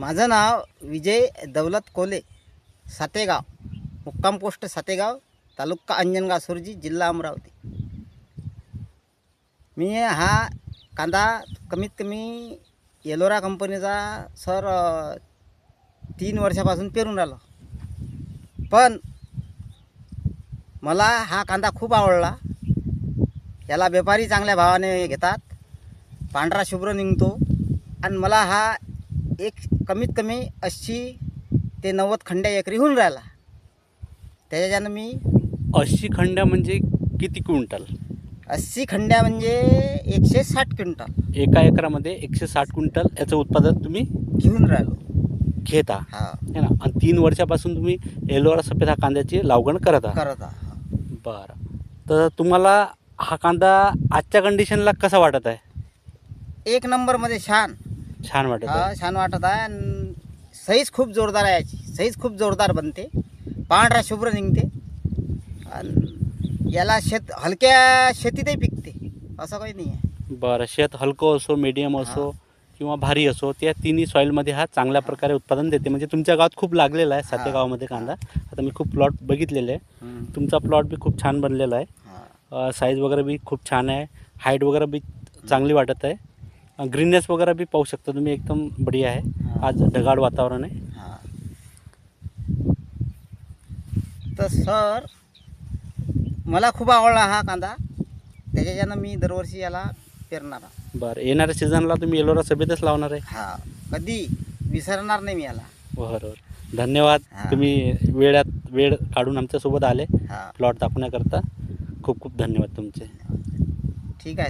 माझं नाव विजय दौलत कोले, सातेगाव, मुक्काम पोस्ट सातेगाव, तालुका अंजनगाव सुरजी, जिल्हा अमरावती. मी हा कांदा कमीत कमी एलोरा कंपनीचा सर 3 वर्षापासून पेरून राहिलो. पण मला हा कांदा खूप आवडला. याला व्यापारी चांगल्या भावाने घेतात, पांढरा शुभ्र निघतो आणि मला हा कमीत कमी 80 ते 90 खंड्या एकरी होऊन राहिला. त्याच्यानं मी 80 खंड्या म्हणजे किती क्विंटल? 80 खंड्या म्हणजे 160 क्विंटल एका एकरामध्ये 160 क्विंटल याचं उत्पादन तुम्ही घेऊन राहिलो. घेता हा है ना. आणि 3 वर्षापासून तुम्ही एलोरा सफेद हा कांद्याची लागवड करत आहात. करत आहा. बरं, तर तुम्हाला हा कांदा आजच्या कंडिशनला कसा वाटत आहे? एक नंबरमध्ये छान वाटत हा आहे. छान वाटत आहे. आणि साईज खूप जोरदार आहे. याची साईज खूप जोरदार बनते, पांढरा शुभ्र निघते आणि याला हलक्या शेतीतही पिकते, असं काही नाही आहे. बरं, शेत हलकं असो, मीडियम असो किंवा भारी असो, त्या तिन्ही सॉईलमध्ये हा चांगल्या प्रकारे उत्पादन देते. म्हणजे तुमच्या गावात खूप लागलेला आहे सातेगावमध्ये कांदा. आता मी खूप प्लॉट बघितलेले आहे. तुमचा प्लॉट बी खूप छान बनलेला आहे. साईज वगैरे बी खूप छान आहे. हाईट वगैरे बी चांगली वाटत आहे. ग्रीननेस वगैरे बी पाहू शकता तुम्ही, एकदम बढिया आहे. आज ढगाळ वातावरण आहे. तर सर मला खूप आवडला हा कांदा. त्याच्यानं मी दरवर्षी याला पेरणार. बरं, येणाऱ्या सीझनला तुम्ही एलोरा सफेदच लावणार आहे? हा, कधी विसरणार नाही मी याला. बरोबर, धन्यवाद. तुम्ही वेळ काढून आमच्यासोबत आले प्लॉट दाखवण्याकरता. खूप खूप धन्यवाद तुमचे. ठीक आहे.